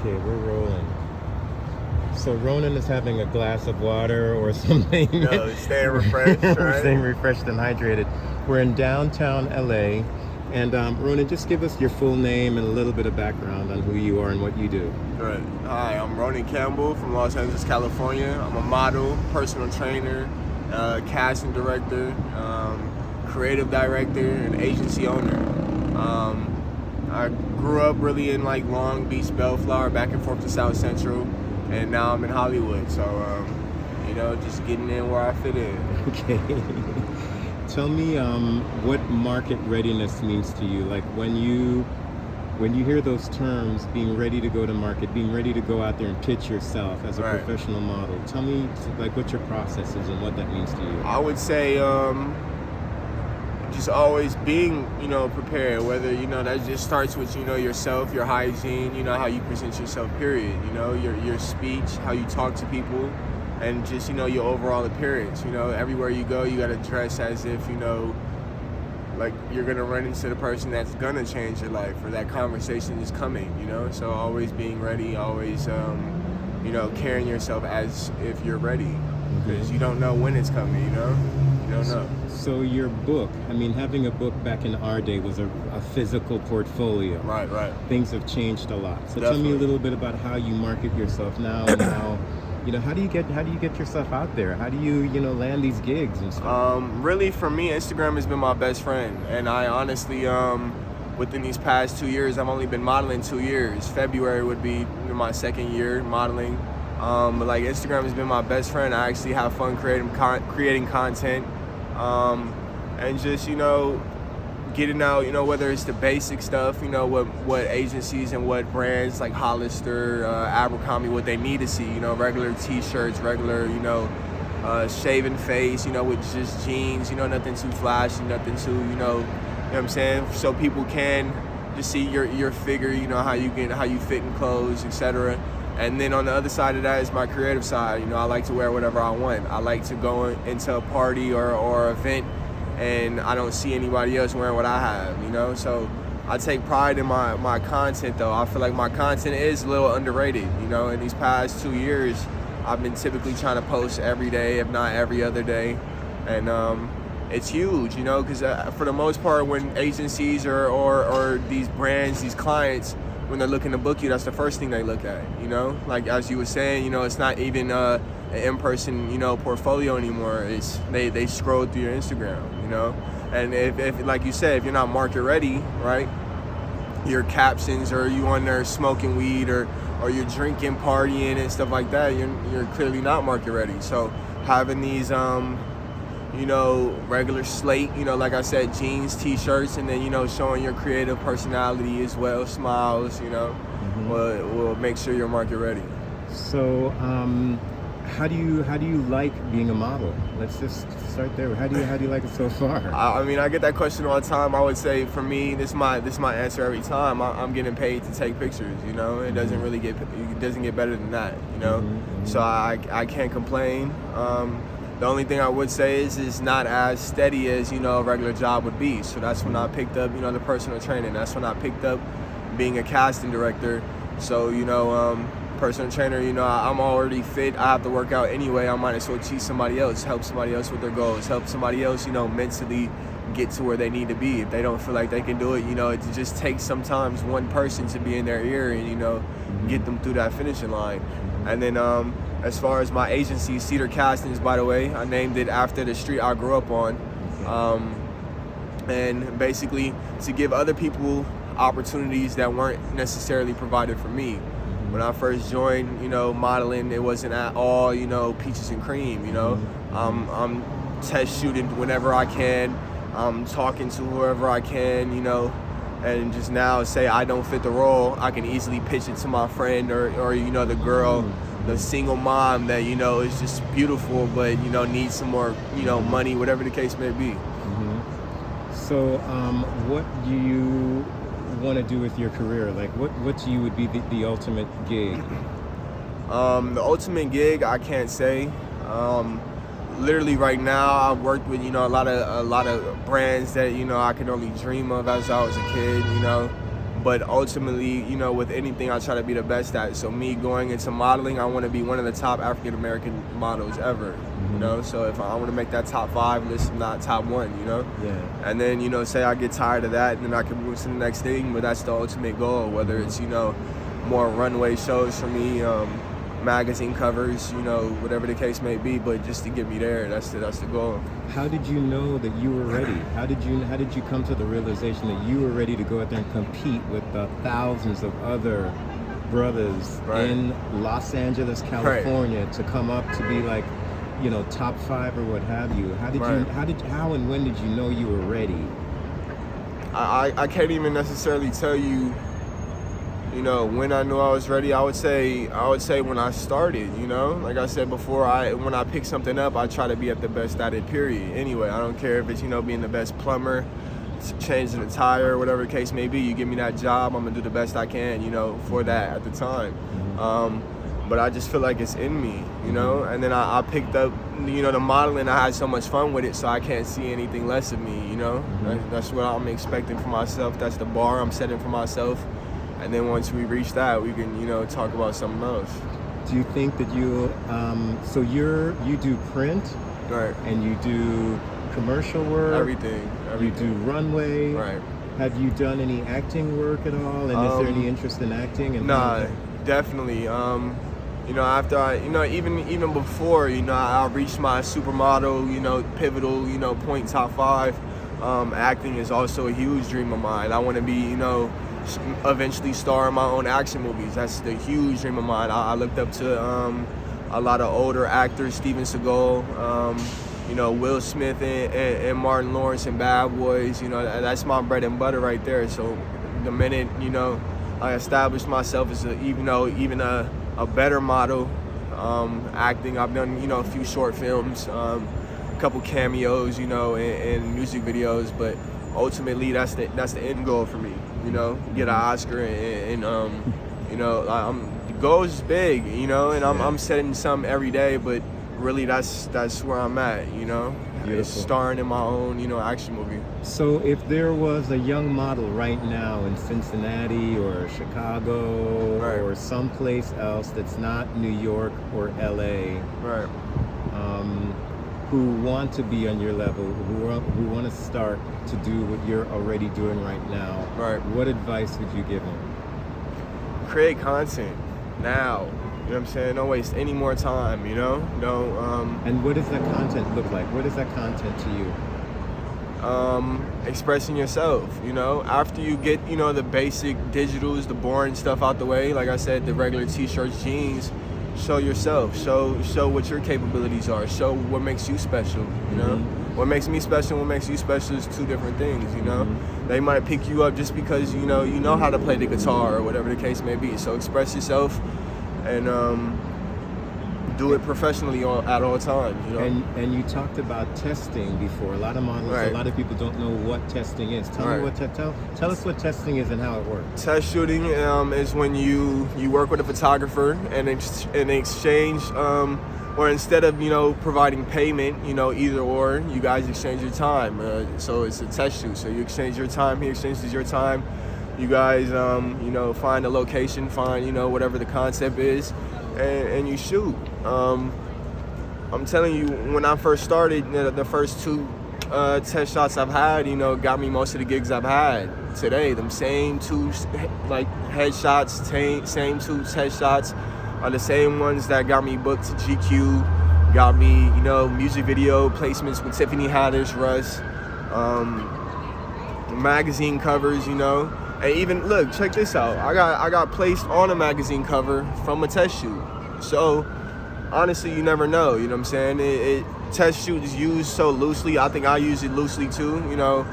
Okay, we're rolling. So Ronan is having a glass of water or something. No, staying refreshed, We're right? staying refreshed and hydrated. We're in downtown LA. And Ronan, just give us your full name and a little bit of background on who you are and what you do. Good. Hi, I'm Ronan Campbell from Los Angeles, California. I'm a model, personal trainer, casting director, creative director, and agency owner. I grew up really in like Long Beach, Bellflower, back and forth to South Central, and now I'm in Hollywood. So, just getting in where I fit in. Okay. Tell me what market readiness means to you. Like when you hear those terms, being ready to go to market, being ready to go out there and pitch yourself as a Right. professional model. Tell me like what your process is and what that means to you. I would say just always being, prepared, whether, that just starts with, yourself, your hygiene, how you present yourself, period, your speech, how you talk to people, and just, your overall appearance, everywhere you go, you got to dress as if, like you're going to run into the person that's going to change your life, or that conversation is coming, so always being ready, always, carrying yourself as if you're ready, because you don't know when it's coming, you don't know. So your book, having a book back in our day was a physical portfolio. Right. Things have changed a lot. So Definitely. Tell me a little bit about how you market yourself now and how, how do you get yourself out there? How do you, land these gigs and stuff? Really, for me, Instagram has been my best friend, and I honestly, within these past 2 years, I've only been modeling 2 years. February would be my second year modeling. But like Instagram has been my best friend. I actually have fun creating content, and just getting out. Whether it's the basic stuff, what agencies and what brands like Hollister, Abercrombie, what they need to see. Regular T-shirts, regular shaven face. With just jeans. Nothing too flashy, nothing too you know what I'm saying. So people can just see your figure. How you fit in clothes, etc. And then on the other side of that is my creative side. I like to wear whatever I want. I like to go into a party or event and I don't see anybody else wearing what I have, So I take pride in my content, though. I feel like my content is a little underrated, In these past 2 years, I've been typically trying to post every day, if not every other day. And it's huge, because for the most part, when agencies or these brands, these clients, when they're looking to book you, that's the first thing they look at, Like as you were saying, it's not even an in-person, portfolio anymore. It's they scroll through your Instagram, And if like you said, if you're not market ready, right, your captions or you on there smoking weed or you're drinking, partying and stuff like that, you're clearly not market ready. So having these regular slate, like I said, jeans, T-shirts, and then, showing your creative personality as well, smiles, will make sure you're market ready. So, how do you like being a model? Let's just start there. How do you like it so far? I get that question all the time. I would say for me, this is my answer every time. I'm getting paid to take pictures, It doesn't really get better than that, So I can't complain. The only thing I would say is it's not as steady as, a regular job would be. So that's when I picked up, the personal training. That's when I picked up being a casting director. So, personal trainer, I'm already fit. I have to work out anyway. I might as well teach somebody else, help somebody else with their goals, help somebody else, mentally get to where they need to be. If they don't feel like they can do it, it just takes sometimes one person to be in their ear and, get them through that finishing line. And then, as far as my agency, Cedar Castings, by the way, I named it after the street I grew up on. And basically to give other people opportunities that weren't necessarily provided for me. When I first joined, modeling, it wasn't at all, peaches and cream, I'm test shooting whenever I can. I'm talking to whoever I can, and just now say I don't fit the role, I can easily pitch it to my friend or the girl, the single mom that, is just beautiful, but, needs some more, money, whatever the case may be. So, what do you want to do with your career? Like, what to you would be the ultimate gig? The ultimate gig, I can't say. Literally right now, I've worked with, a lot of brands that, I could only dream of as I was a kid, But ultimately, you know, with anything, I try to be the best at. So me going into modeling, I want to be one of the top African American models ever. You know, so if I want to make that top 5 list, not top 1. You know, and then, you know, say I get tired of that, and then I can move to the next thing. But that's the ultimate goal. Whether it's, you know, more runway shows for me, magazine covers, you know, whatever the case may be, but just to get me there, that's the goal. How did you know that you were ready? How did you come to the realization that you were ready to go out there and compete with the thousands of other brothers in Los Angeles, California, to come up to be like, you know, top 5 or what have you? How and when did you know you were ready? I can't even necessarily tell you, you know, when I knew I was ready. I would say when I started, you know. Like I said before, when I pick something up, I try to be at the best at it, period. Anyway, I don't care if it's, you know, being the best plumber, changing a tire, whatever the case may be. You give me that job, I'm gonna do the best I can, you know, for that at the time. But I just feel like it's in me, you know. And then I picked up, you know, the modeling. I had so much fun with it, so I can't see anything less of me, you know. That's what I'm expecting for myself. That's the bar I'm setting for myself. And then once we reach that, we can, you know, talk about something else. Do you think that you, so you do print, and you do commercial work, everything. You do runway, Have you done any acting work at all? And is there any interest in acting? And nah, definitely. You know, after I, you know, even before, you know, I reached my supermodel, you know, pivotal, you know, point top 5. Acting is also a huge dream of mine. I want to be, you know, eventually star in my own action movies. That's the huge dream of mine. I looked up to a lot of older actors, Steven Seagal, you know, Will Smith and Martin Lawrence in Bad Boys. You know, that's my bread and butter right there. So the minute, you know, I established myself as even a better model, acting, I've done, you know, a few short films, a couple cameos, you know, in music videos, but ultimately that's the end goal for me. You know, get an Oscar and you know, the goal is big, you know, and I'm setting some every day, but really that's where I'm at, you know. It's starring in my own, you know, action movie. So if there was a young model right now in Cincinnati or Chicago or someplace else that's not New York or LA, who want to be on your level, who want to start to do what you're already doing right now, what advice would you give them? Create content now. You know what I'm saying? Don't waste any more time, you know? Don't And what does that content look like? What is that content to you? Expressing yourself, you know? After you get, you know, the basic digitals, the boring stuff out the way, like I said, the regular t-shirts, jeans, show yourself, show what your capabilities are, show what makes you special, you know? What makes me special, what makes you special is 2 different things, you know? They might pick you up just because, you know how to play the guitar or whatever the case may be. So express yourself and do it professionally at all times, you know? And you talked about testing before. A lot of models, a lot of people don't know what testing is. Tell me tell us what testing is and how it works. Test shooting is when you work with a photographer and in exchange, or instead of, you know, providing payment, you know, either or, you guys exchange your time. So it's a test shoot. So you exchange your time, he exchanges your time. You guys, you know, find a location, find, you know, whatever the concept is, and you shoot. I'm telling you, when I first started, the first 2 test shots I've had, you know, got me most of the gigs I've had today. Them same 2 like headshots, same 2 test shots are the same ones that got me booked to GQ, got me, you know, music video placements with Tiffany Haddish, Russ, magazine covers, you know. And even, look, check this out. I got placed on a magazine cover from a test shoot. So honestly, you never know, you know what I'm saying? Test shoot is used so loosely. I think I use it loosely too, you know.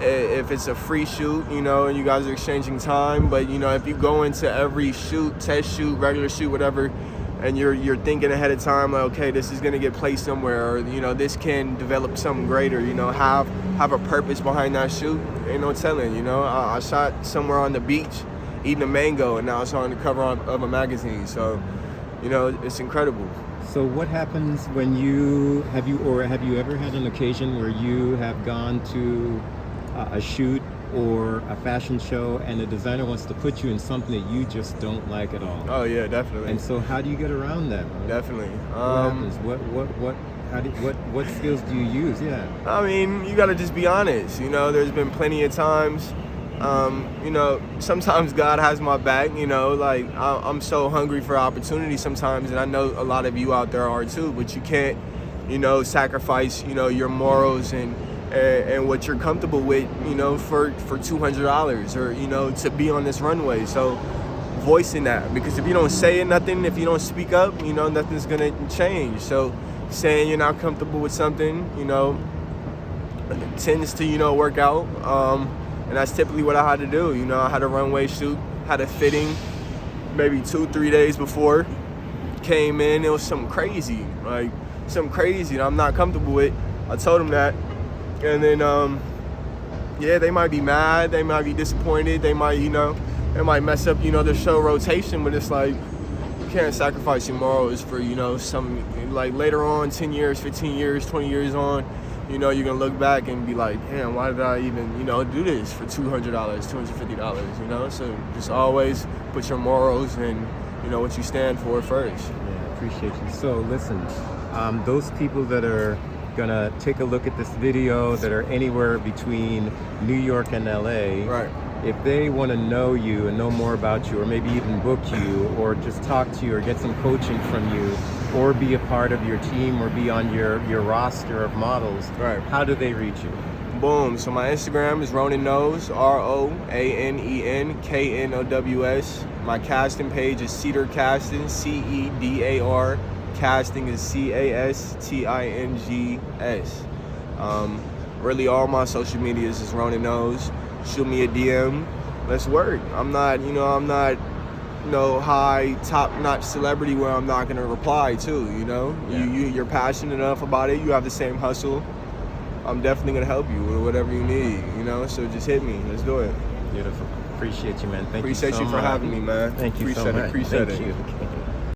If it's a free shoot, you know, and you guys are exchanging time, but you know, if you go into every shoot, test shoot, regular shoot, whatever, and you're thinking ahead of time, like, okay, this is gonna get placed somewhere, or you know, this can develop something greater, you know, have a purpose behind that shoot. Ain't no telling, you know. I shot somewhere on the beach, eating a mango, and now it's on the cover of a magazine. So, you know, it's incredible. So what happens when have you ever had an occasion where you have gone to a shoot or a fashion show and a designer wants to put you in something that you just don't like at all. Oh yeah, definitely. And so how do you get around that, man? Definitely. What happens? What skills do you use? Yeah. I mean, you gotta just be honest. You know, there's been plenty of times, you know, sometimes God has my back, you know, like I'm so hungry for opportunity sometimes, and I know a lot of you out there are too, but you can't, you know, sacrifice, you know, your morals and what you're comfortable with, you know, for $200 or, you know, to be on this runway. So voicing that, because if you don't say nothing, if you don't speak up, you know, nothing's gonna change. So saying you're not comfortable with something, you know, tends to, you know, work out. And that's typically what I had to do. You know, I had a runway shoot, had a fitting maybe 2-3 days before, came in, it was something crazy that I'm not comfortable with. I told them that. And then, yeah, they might be mad, they might be disappointed, they might, you know, it might mess up, you know, the show rotation, but it's like, you can't sacrifice your morals for, you know, some, like later on, 10 years, 15 years, 20 years on, you know, you're gonna look back and be like, damn, why did I even, you know, do this for $200, $250, you know? So just always put your morals and, you know, what you stand for first. Yeah, appreciate you. So listen, those people that are gonna take a look at this video that are anywhere between New York and LA, Right. if they want to know you and know more about you, or maybe even book you or just talk to you or get some coaching from you or be a part of your team or be on your roster of models, Right. how do they reach you? Boom. So my Instagram is Ronan Knows, ROANENKNOWS. My casting page is Cedar Casting, CEDAR. Casting is CASTINGS. Really, all my social medias is Ronan Knows. Shoot me a DM. Let's work. I'm not high top-notch celebrity where I'm not gonna reply to. You know, Yeah. you're passionate enough about it. You have the same hustle. I'm definitely gonna help you with whatever you need. You know, so just hit me. Let's do it. Beautiful. Appreciate you, man. Thank Appreciate you so you for much. having me, man. Thank you so Appreciate much. it. Appreciate Thank it. you. Okay.